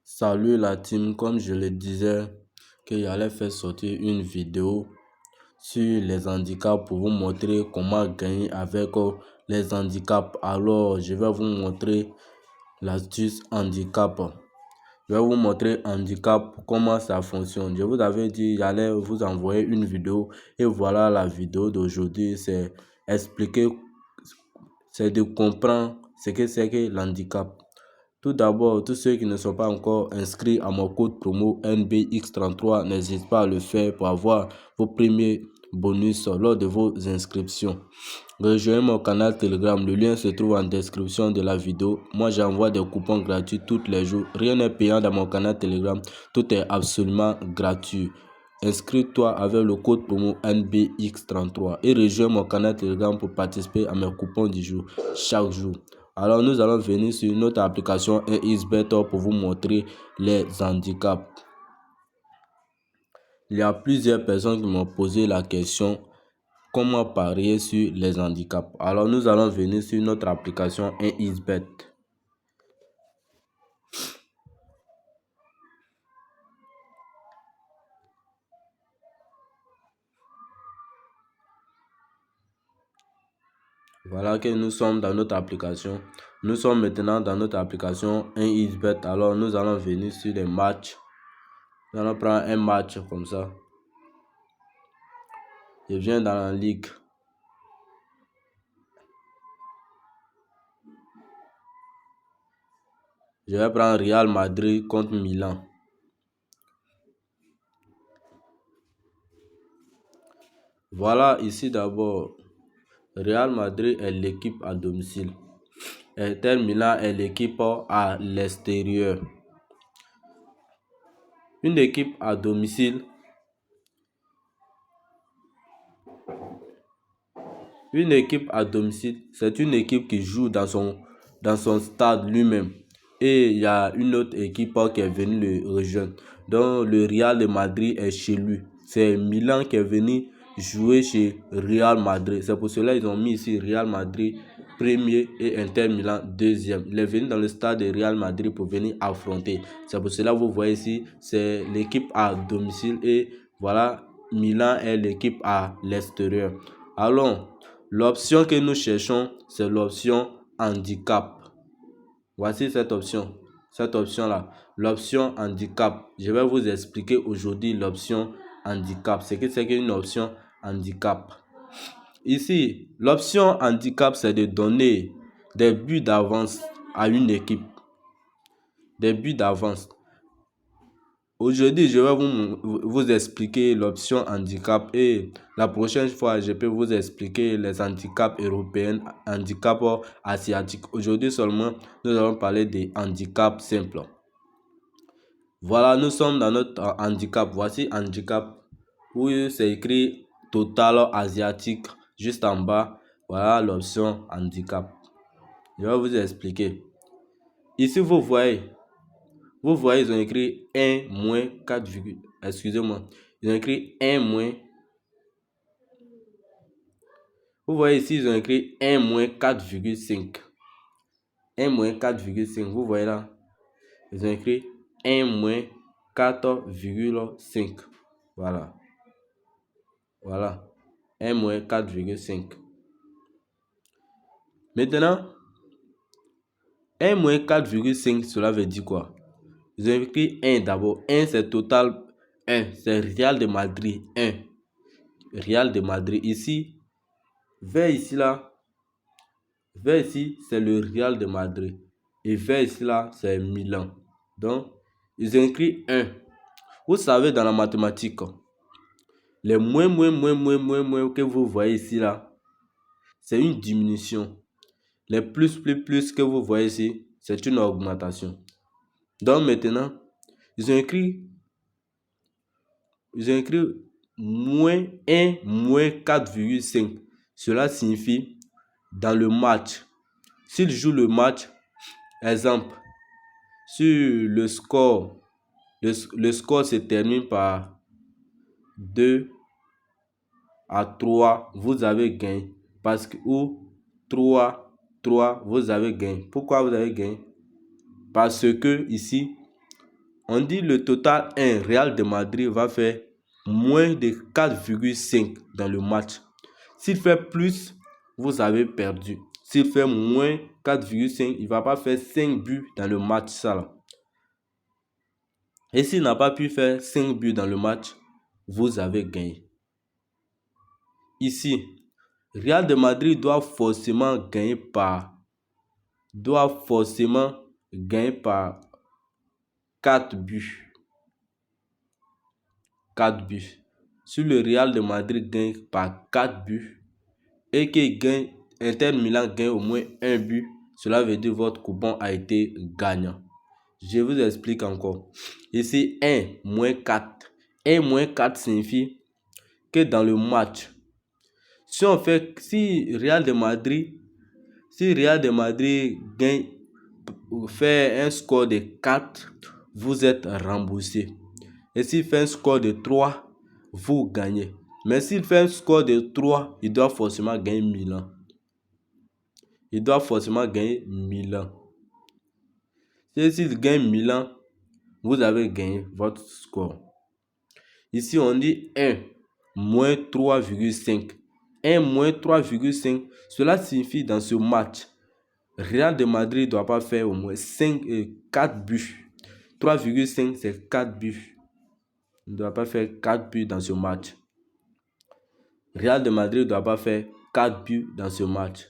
Salut la team, comme je le disais, qu'il allait faire sortir une vidéo sur les handicaps pour vous montrer comment gagner avec les handicaps. Alors, je vais vous montrer l'astuce handicap. Je vais vous montrer handicap, comment ça fonctionne. Je vous avais dit, j'allais vous envoyer une vidéo et voilà la vidéo d'aujourd'hui. C'est expliquer, c'est de comprendre ce que c'est que l'handicap. Tout d'abord, tous ceux qui ne sont pas encore inscrits à mon code promo NBX33, n'hésitez pas à le faire pour avoir vos premiers bonus lors de vos inscriptions. Rejoignez mon canal Telegram, le lien se trouve en description de la vidéo. Moi, j'envoie des coupons gratuits tous les jours. Rien n'est payant dans mon canal Telegram, tout est absolument gratuit. Inscris-toi avec le code promo NBX33 et rejoins mon canal Telegram pour participer à mes coupons du jour chaque jour. Alors, nous allons venir sur notre application XBET pour vous montrer les handicaps. Il y a plusieurs personnes qui m'ont posé la question comment parier sur les handicaps. Alors, nous allons venir sur notre application XBET. Voilà que nous sommes dans notre application. Nous sommes maintenant dans notre application XBET. Alors, nous allons venir sur les matchs. Nous allons prendre un match comme ça. Je viens dans la ligue. Je vais prendre Real Madrid contre Milan. Voilà ici d'abord. Real Madrid est l'équipe à domicile. Inter Milan est l'équipe à l'extérieur. Une équipe à domicile. Une équipe à domicile, c'est une équipe qui joue dans son stade lui-même. Et il y a une autre équipe qui est venue le rejoindre. Donc le Real de Madrid est chez lui. C'est Milan qui est venu jouer chez Real Madrid. C'est pour cela qu'ils ont mis ici Real Madrid premier et Inter Milan deuxième. Il est venu dans le stade de Real Madrid pour venir affronter. C'est pour cela que vous voyez ici, c'est l'équipe à domicile et voilà, Milan est l'équipe à l'extérieur. Alors, l'option que nous cherchons, c'est l'option handicap. Voici cette option. Cette option-là, l'option handicap. Je vais vous expliquer aujourd'hui l'option handicap. Ce que c'est qu'une option handicap. Ici, l'option handicap, c'est de donner des buts d'avance à une équipe. Des buts d'avance. Aujourd'hui, je vais vous expliquer l'option handicap et la prochaine fois, je peux vous expliquer les handicaps européens, handicaps asiatiques. Aujourd'hui seulement, nous allons parler des handicaps simples. Voilà, nous sommes dans notre handicap. Voici handicap où c'est écrit total asiatique juste en bas. Voilà l'option handicap. Je vais vous expliquer. Ici, vous voyez, ils ont écrit 1 moins 4, excusez-moi. Ils ont écrit 1 moins. Vous voyez ici, ils ont écrit 1 moins 4,5. 1 moins 4,5. Vous voyez là. Ils ont écrit 1 moins 4,5. Voilà. Voilà. 1 moins 4,5. Maintenant, 1 moins 4,5, cela veut dire quoi? Ils ont écrit 1 d'abord. 1, c'est total 1. C'est Real de Madrid 1. Real de Madrid. Ici, vers ici là. Vers ici, c'est le Real de Madrid. Et vers ici là, c'est Milan. Donc, ils ont écrit 1. Vous savez, dans la mathématique, les moins que vous voyez ici là, c'est une diminution. Les plus que vous voyez ici, c'est une augmentation. Donc maintenant, ils ont écrit moins 1 moins 4,5. Cela signifie dans le match. S'il joue le match, exemple, sur le score, le score se termine par 2 à 3, vous avez gagné. Parce que, ou 3, vous avez gagné. Pourquoi vous avez gagné? Parce que ici, on dit le total 1, Real de Madrid va faire moins de 4,5 dans le match. S'il fait plus, vous avez perdu. S'il fait moins 4,5, il ne va pas faire 5 buts dans le match. Ça, là. Et s'il n'a pas pu faire 5 buts dans le match, vous avez gagné. Ici, Real de Madrid doit forcément gagner par 4 buts. 4 buts. Si le Real de Madrid gagne par 4 buts et que Inter Milan gagne au moins 1 but, cela veut dire que votre coupon a été gagnant. Je vous explique encore. Ici, 1 moins 4. 1 moins 4 signifie que dans le match, si Real de Madrid gagne, fait un score de 4, vous êtes remboursé. Et s'il fait un score de 3, vous gagnez. Mais s'il fait un score de 3, il doit forcément gagner Milan. Et s'il gagne Milan, vous avez gagné votre score. Ici, on dit 1 moins 3,5. 1 moins 3,5. Cela signifie dans ce match, Real de Madrid ne doit pas faire au moins 4 buts. 3,5 c'est 4 buts. Il ne doit pas faire 4 buts dans ce match. Real de Madrid ne doit pas faire 4 buts dans ce match.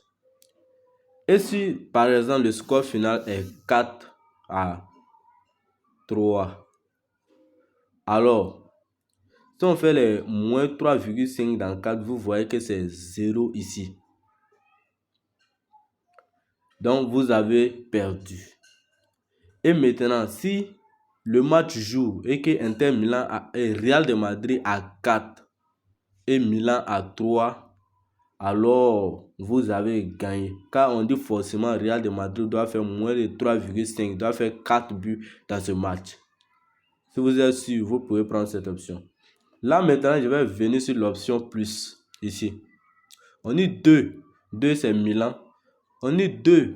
Et si par exemple le score final est 4-3, alors si on fait les moins 3,5 dans 4, vous voyez que c'est 0 ici. Donc vous avez perdu. Et maintenant, si le match joue et que Inter Milan et Real de Madrid a 4 et Milan a 3, alors vous avez gagné. Car on dit forcément Real de Madrid doit faire moins de 3,5, doit faire 4 buts dans ce match. Si vous êtes sûr, vous pouvez prendre cette option. Là maintenant, je vais venir sur l'option plus ici. On dit 2. 2 c'est Milan. On dit 2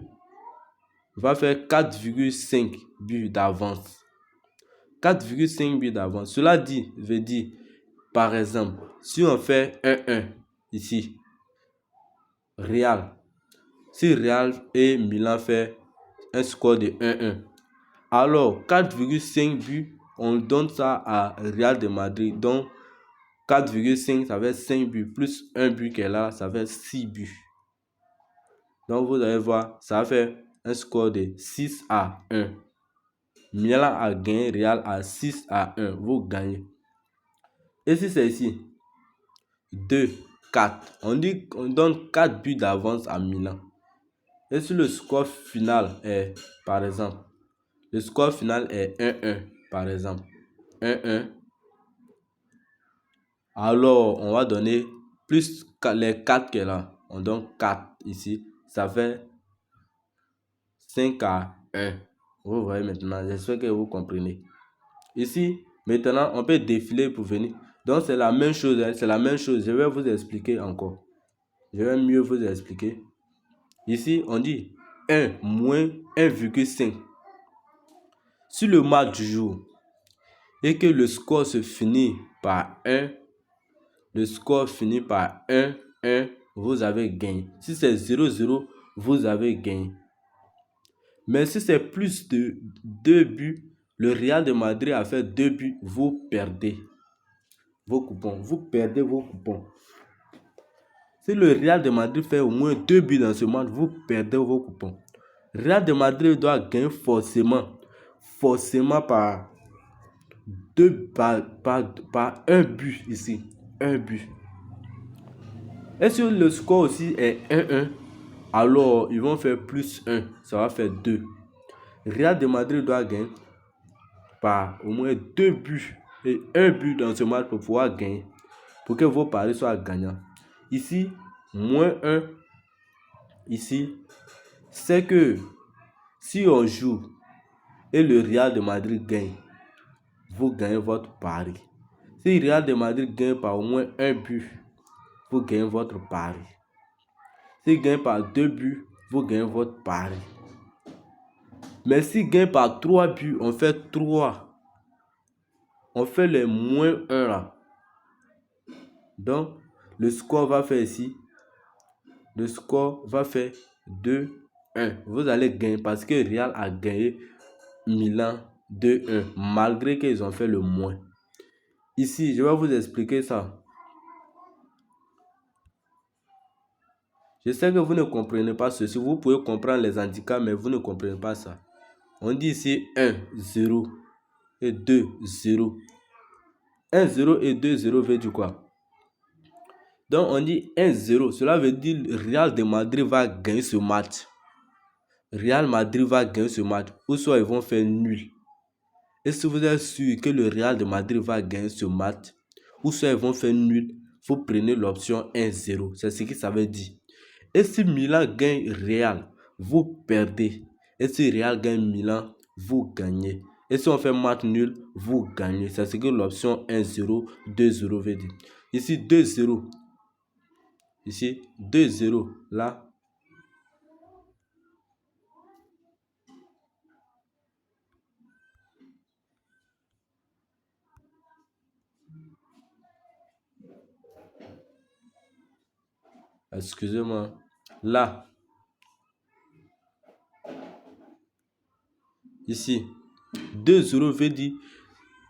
va faire 4,5 buts d'avance. 4,5 buts d'avance. Cela veut dire, par exemple, si on fait 1-1 ici, si Real et Milan fait un score de 1-1, alors 4,5 buts, on donne ça à Real de Madrid. Donc 4,5 ça fait 5 buts, plus 1 but qu'elle a, ça fait 6 buts. Donc vous allez voir, ça fait un score de 6-1. Milan a gagné, Real a 6-1. Vous gagnez. Et si c'est ici, 2-4, on donne 4 buts d'avance à Milan. Et si le score final est, par exemple, le score final est 1-1, par exemple, 1-1, alors on va donner plus les 4 qu'elle a. On donne 4 ici, ça fait 5-1. Vous voyez maintenant, j'espère que vous comprenez. Ici, maintenant, on peut défiler pour venir. Donc, c'est la même chose. C'est la même chose. Je vais vous expliquer encore. Je vais mieux vous expliquer. Ici, on dit 1 moins 1,5. Si le match joue et que le score se finit par 1, le score finit par 1, vous avez gagné. Si c'est 0-0, vous avez gagné. Mais si c'est plus de 2 buts, le Real de Madrid a fait 2 buts, vous perdez vos coupons. Vous perdez vos coupons. Si le Real de Madrid fait au moins 2 buts dans ce match, vous perdez vos coupons. Real de Madrid doit gagner forcément par 1 but ici. 1 but. Et si le score aussi est 1-1, alors ils vont faire plus 1. Ça va faire 2. Real de Madrid doit gagner par au moins 2 buts et 1 but dans ce match pour pouvoir gagner. Pour que vos paris soient gagnants. Ici, moins 1. Ici, c'est que si on joue et le Real de Madrid gagne, vous gagnez votre pari. Si le Real de Madrid gagne par au moins 1 but, vous gagnez votre pari. S'il gagne par 2 buts, vous gagnez votre pari. Mais s'il gagne par 3 buts, on fait 3. on fait les moins 1 là. Donc, le score va faire ici. Le score va faire 2-1. Vous allez gagner parce que Real a gagné Milan 2-1 malgré qu'ils ont fait le moins. Ici, je vais vous expliquer ça. Je sais que vous ne comprenez pas ceci. Vous pouvez comprendre les handicaps, mais vous ne comprenez pas ça. On dit ici 1, 0 et 2, 0. 1, 0 et 2, 0 veut dire quoi? Donc on dit 1, 0. Cela veut dire Real de Madrid va gagner ce match. Real Madrid va gagner ce match. Ou soit ils vont faire nul. Et si vous êtes sûr que le Real de Madrid va gagner ce match, ou soit ils vont faire nul, vous prenez l'option 1-0. C'est ce que ça veut dire. Et si Milan gagne Real, vous perdez. Et si Real gagne Milan, vous gagnez. Et si on fait match nul, vous gagnez. C'est ce que l'option 1-0, 2-0 veut dire. Ici 2-0. Ici 2-0. Là. Excusez-moi. Là. Ici. 2-0 veut dire,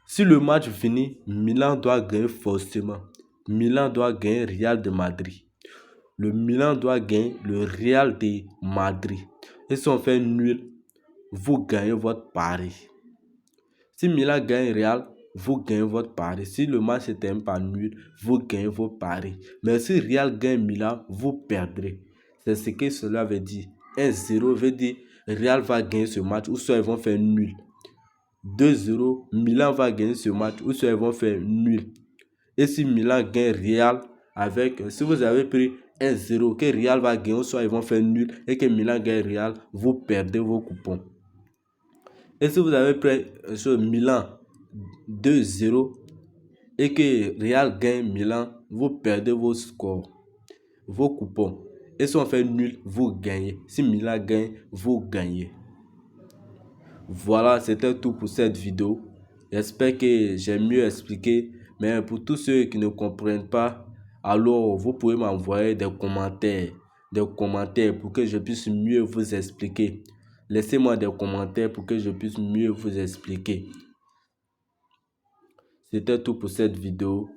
si le match finit, Milan doit gagner forcément. Milan doit gagner Real de Madrid. Le Milan doit gagner le Real de Madrid. Et si on fait nul, vous gagnez votre pari. Si Milan gagne Real, vous gagnez votre pari. Si le match se termine par nul, vous gagnez vos paris. Mais si Real gagne Milan, vous perdrez. C'est ce que cela veut dire. 1-0 veut dire Real va gagner ce match ou soit ils vont faire nul. 2-0, Milan va gagner ce match ou soit ils vont faire nul. Et si Milan gagne Real avec, si vous avez pris 1-0, que Real va gagner ou soit ils vont faire nul et que Milan gagne Real, vous perdez vos coupons. Et si vous avez pris sur Milan 2-0 et que Real gagne Milan, vous perdez vos scores, vos coupons. Et si on fait nul, vous gagnez. Si Milan gagne, vous gagnez. Voilà, c'était tout pour cette vidéo. J'espère que j'ai mieux expliqué. Mais pour tous ceux qui ne comprennent pas, alors vous pouvez m'envoyer des commentaires pour que je puisse mieux vous expliquer. Laissez-moi des commentaires pour que je puisse mieux vous expliquer. C'était tout pour cette vidéo.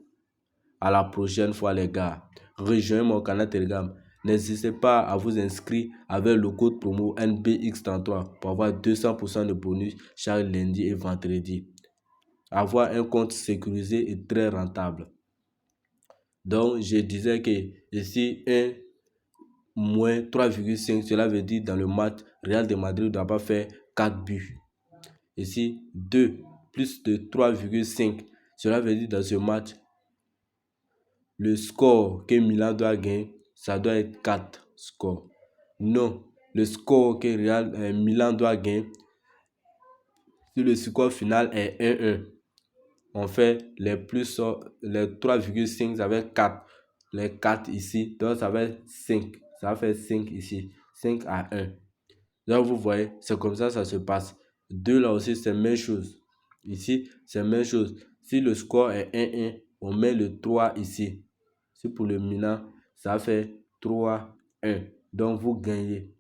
À la prochaine fois les gars. Rejoignez mon canal Telegram. N'hésitez pas à vous inscrire avec le code promo NBX33 pour avoir 200% de bonus chaque lundi et vendredi. Avoir un compte sécurisé et très rentable. Donc je disais que ici 1 moins 3,5, cela veut dire dans le match Real de Madrid ne doit pas faire 4 buts. Ici 2 plus de 3,5, cela veut dire dans ce match le score que Milan doit gagner, ça doit être 4 scores. Non, le score que Milan doit gagner, si le score final est 1-1, on fait les 3,5 avec 4. Les 4 ici, donc ça va être 5. Ça va faire 5 ici. 5 à 1. Donc vous voyez, c'est comme ça se passe. 2 là aussi, c'est la même chose. Ici, c'est la même chose. Si le score est 1-1, on met le 3 ici. Si pour le Milan, ça fait 3-1. Donc vous gagnez.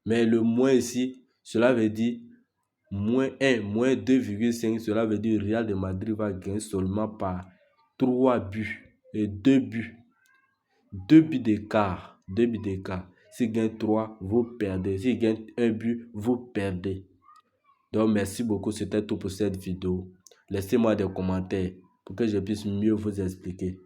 Mais le moins ici, cela veut dire moins 1, moins 2,5. Cela veut dire Real de Madrid va gagner seulement par 3 buts et 2 buts. 2 buts d'écart. 2 buts d'écart. S'il gagne 3, vous perdez. S'il gagne 1 but, vous perdez. Donc merci beaucoup. C'était tout pour cette vidéo. Laissez-moi des commentaires pour que je puisse mieux vous expliquer.